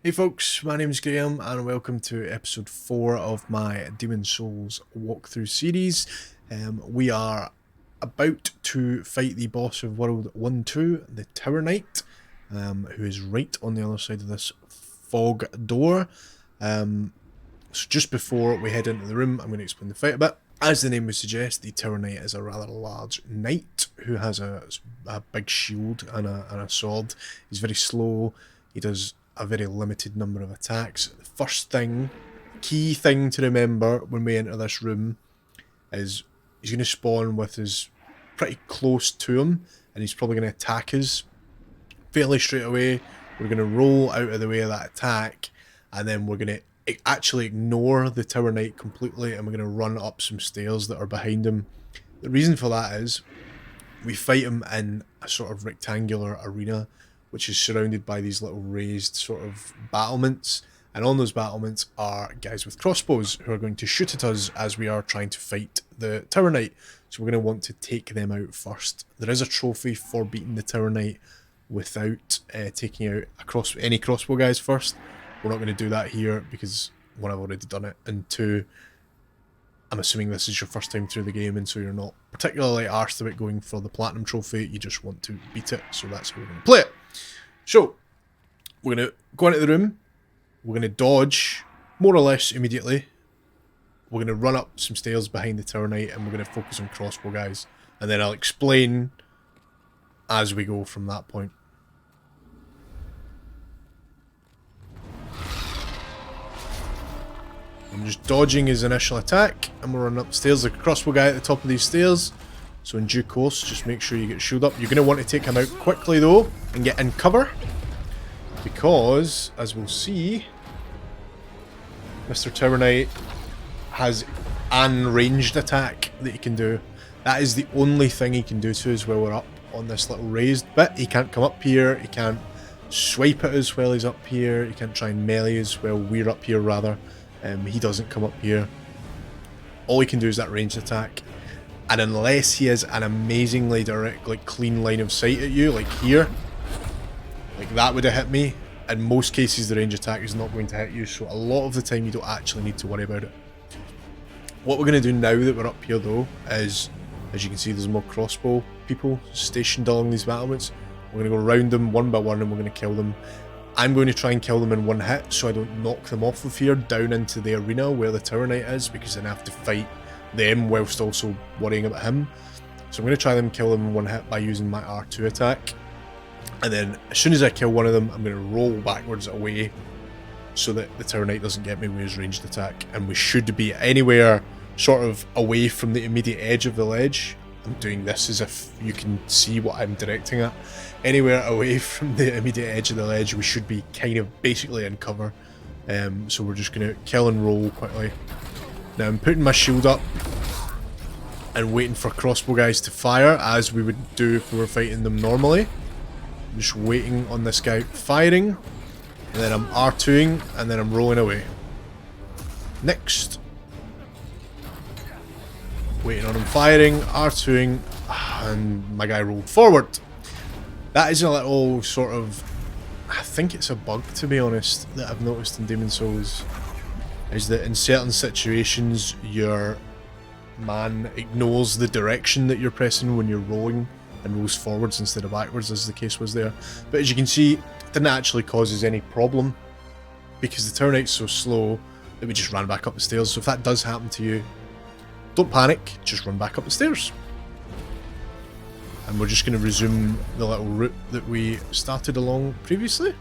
Hey folks, my name is Graham and welcome to episode 4 of my Demon Souls walkthrough series. We are about to fight the boss of World 1-2, the Tower Knight, who is right on the other side of this fog door. So just before we head into the room, I'm going to explain the fight a bit. As the name would suggest, the Tower Knight is a rather large knight who has a big shield and a sword. He's very slow. He does a very limited number of attacks. The first thing, key thing to remember when we enter this room is he's going to spawn with us pretty close to him, and he's probably going to attack us fairly straight away. We're going to roll out of the way of that attack, and then we're going to actually ignore the Tower Knight completely, and we're going to run up some stairs that are behind him. The reason for that is we fight him in a sort of rectangular arena, which is surrounded by these little raised sort of battlements, and on those battlements are guys with crossbows who are going to shoot at us as we are trying to fight the Tower Knight. So we're going to want to take them out first. There is a trophy for beating the Tower Knight without taking out any crossbow guys first. We're not going to do that here because, one, I've already done it, and two, I'm assuming this is your first time through the game, and so you're not particularly arsed about going for the platinum trophy. You just want to beat it, so that's how we're going to play it. So, we're going to go into the room, we're going to dodge, more or less immediately. We're going to run up some stairs behind the Tower Knight, and we're going to focus on crossbow guys. And then I'll explain as we go from that point. I'm just dodging his initial attack, and we're running upstairs. There's a crossbow guy at the top of these stairs. So in due course, just make sure you get shielded up. You're going to want to take him out quickly though, and get in cover. Because, as we'll see, Mr. Tower Knight has an ranged attack that he can do. That is the only thing he can do to us while we're up on this little raised bit. He can't come up here, he can't swipe at us while he's up here, he can't try and melee us while we're up here rather. He doesn't come up here. All he can do is that ranged attack. And unless he has an amazingly direct, like, clean line of sight at you, like here, like that would have hit me. In most cases, the range attack is not going to hit you, so a lot of the time you don't actually need to worry about it. What we're going to do now that we're up here though is, as you can see, there's more crossbow people stationed along these battlements. We're going to go around them one by one and we're going to kill them. I'm going to try and kill them in one hit so I don't knock them off of here down into the arena where the Tower Knight is, because then I have to fight them whilst also worrying about him. So I'm going to try and kill them in one hit by using my R2 attack. And then as soon as I kill one of them, I'm going to roll backwards away so that the Tower Knight doesn't get me with his ranged attack. And we should be anywhere sort of away from the immediate edge of the ledge. I'm doing this as if you can see what I'm directing at. Anywhere away from the immediate edge of the ledge, we should be kind of basically in cover. So we're just going to kill and roll quickly. Now I'm putting my shield up and waiting for crossbow guys to fire, as we would do if we were fighting them normally. I'm just waiting on this guy firing, and then I'm R2ing, and then I'm rolling away. Next. Waiting on him firing, R2ing, and my guy rolled forward. That is a little sort of, I think it's a bug to be honest, that I've noticed in Demon Souls, is that in certain situations your man ignores the direction that you're pressing when you're rolling and rolls forwards instead of backwards, as the case was there. But as you can see, it didn't actually cause us any problem because the Tower Knight's so slow that we just ran back up the stairs. So if that does happen to you, don't panic, just run back up the stairs. And we're just going to resume the little route that we started along previously.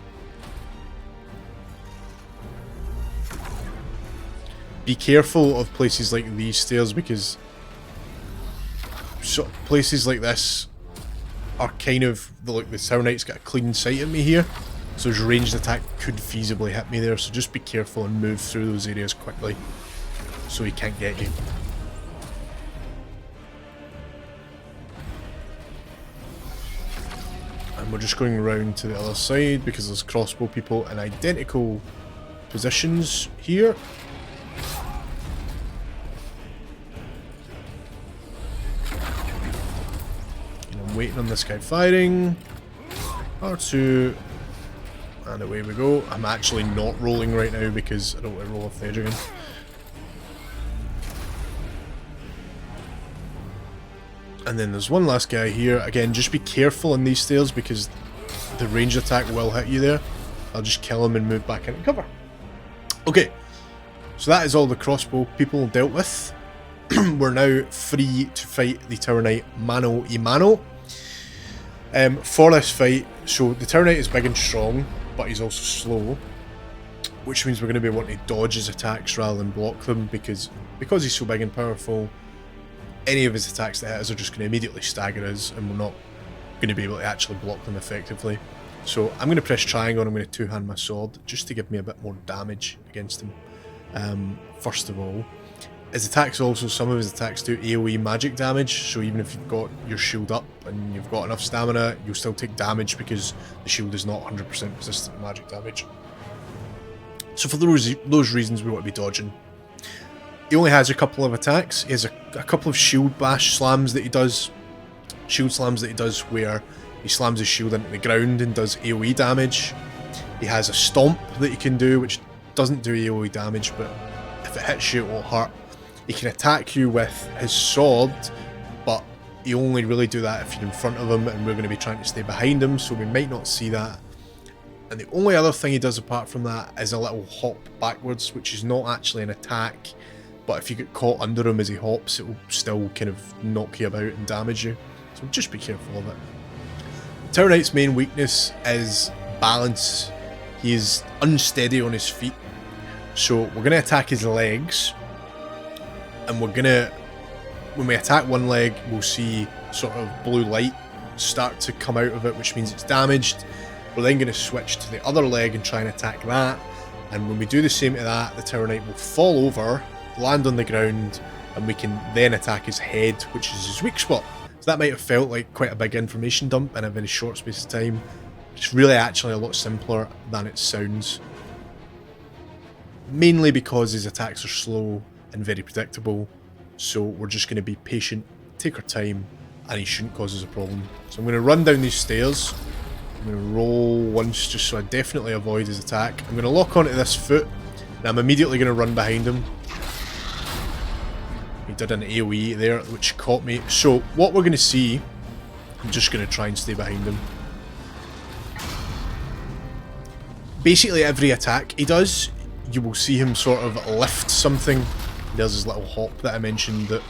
Be careful of places like these stairs, because places like this are kind of, like the Tower Knight's got a clean sight at me here, so his ranged attack could feasibly hit me there, so just be careful and move through those areas quickly so he can't get you. And we're just going around to the other side because there's crossbow people in identical positions here. And I'm waiting on this guy firing. R2. And away we go. I'm actually not rolling right now because I don't want to roll off the edge again. And then there's one last guy here. Again, just be careful on these stairs because the ranged attack will hit you there. I'll just kill him and move back into cover. Okay, so that is all the crossbow people dealt with. We're now free to fight the Tower Knight mano a mano. For this fight, so the Tower Knight is big and strong, but he's also slow, which means we're going to be wanting to dodge his attacks rather than block them because he's so big and powerful. Any of his attacks that hit us are just going to immediately stagger us, and we're not going to be able to actually block them effectively. So I'm going to press triangle and I'm going to two-hand my sword just to give me a bit more damage against him. First of all, his attacks also, some of his attacks do AoE magic damage, so even if you've got your shield up and you've got enough stamina, you'll still take damage because the shield is not 100% resistant to magic damage. So for those reasons we want to be dodging. He only has a couple of attacks. He has a couple of shield bash slams that he does. Shield slams that he does where he slams his shield into the ground and does AoE damage. He has a stomp that he can do which doesn't do AoE damage, but if it hits you it won't hurt. He can attack you with his sword, but he only really do that if you're in front of him and we're going to be trying to stay behind him, so we might not see that. And the only other thing he does apart from that is a little hop backwards, which is not actually an attack, but if you get caught under him as he hops, it will still kind of knock you about and damage you. So just be careful of it. Tower Knight's main weakness is balance. He is unsteady on his feet. So we're going to attack his legs. And we're going to, when we attack one leg, we'll see sort of blue light start to come out of it, which means it's damaged. We're then going to switch to the other leg and try and attack that. And when we do the same to that, the Tower Knight will fall over, land on the ground, and we can then attack his head, which is his weak spot. So that might have felt like quite a big information dump in a very short space of time. It's really actually a lot simpler than it sounds. Mainly because his attacks are slow and very predictable, so we're just going to be patient, take our time, and he shouldn't cause us a problem. So I'm going to run down these stairs. I'm going to roll once just so I definitely avoid his attack. I'm going to lock onto this foot, and I'm immediately going to run behind him. He did an AoE there, which caught me. So what we're going to see, I'm just going to try and stay behind him. Basically every attack he does, you will see him sort of lift something. There's his little hop that I mentioned that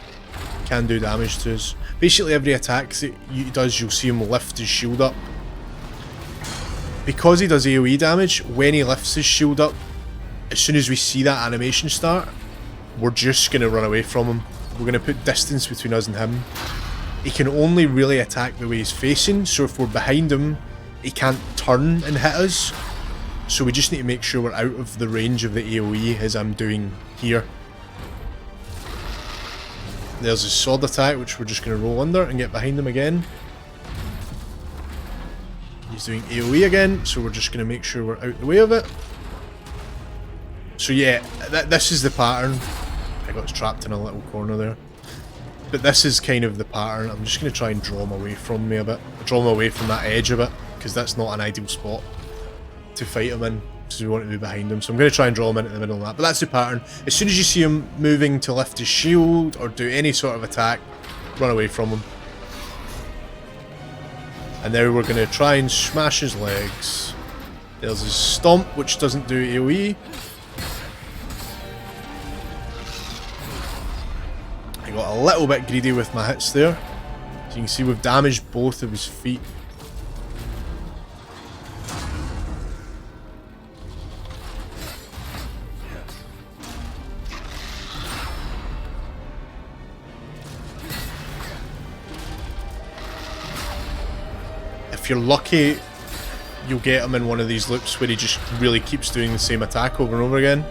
can do damage to us. Basically every attack that he does, you'll see him lift his shield up. Because he does AoE damage, when he lifts his shield up, as soon as we see that animation start, we're just going to run away from him. We're going to put distance between us and him. He can only really attack the way he's facing, so if we're behind him, he can't turn and hit us. So we just need to make sure we're out of the range of the AoE as I'm doing here. There's his sword attack, which we're just going to roll under and get behind him again. He's doing AoE again, so we're just going to make sure we're out the way of it. So yeah, this is the pattern. I got trapped in a little corner there. But this is kind of the pattern. I'm just going to try and draw him away from me a bit. Draw him away from that edge a bit, because that's not an ideal spot to fight him in, because we want to be behind him. So I'm going to try and draw him into the middle of that. But that's the pattern. As soon as you see him moving to lift his shield or do any sort of attack, run away from him. And now we're going to try and smash his legs. There's his stomp, which doesn't do AoE. I got a little bit greedy with my hits there. As you can see, we've damaged both of his feet. If you're lucky, you'll get him in one of these loops where he just really keeps doing the same attack over and over again.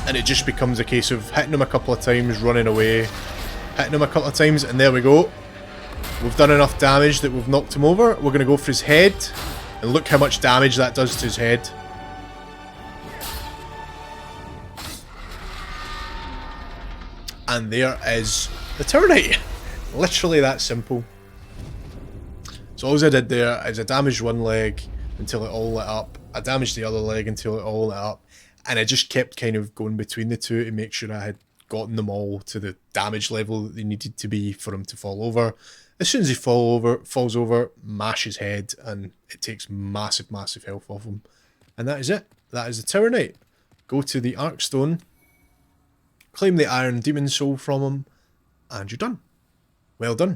And it just becomes a case of hitting him a couple of times, running away, hitting him a couple of times, and there we go. We've done enough damage that we've knocked him over. We're going to go for his head, and look how much damage that does to his head. And there is the Tower Knight. Literally that simple. So all I did there is I damaged one leg until it all lit up. I damaged the other leg until it all lit up. And I just kept kind of going between the two to make sure I had gotten them all to the damage level that they needed to be for him to fall over. As soon as he falls over, mash his head, and it takes massive, massive health off him. And that is it. That is the Tower Knight. Go to the Arkstone, claim the Iron Demon Soul from him, and you're done. Well done.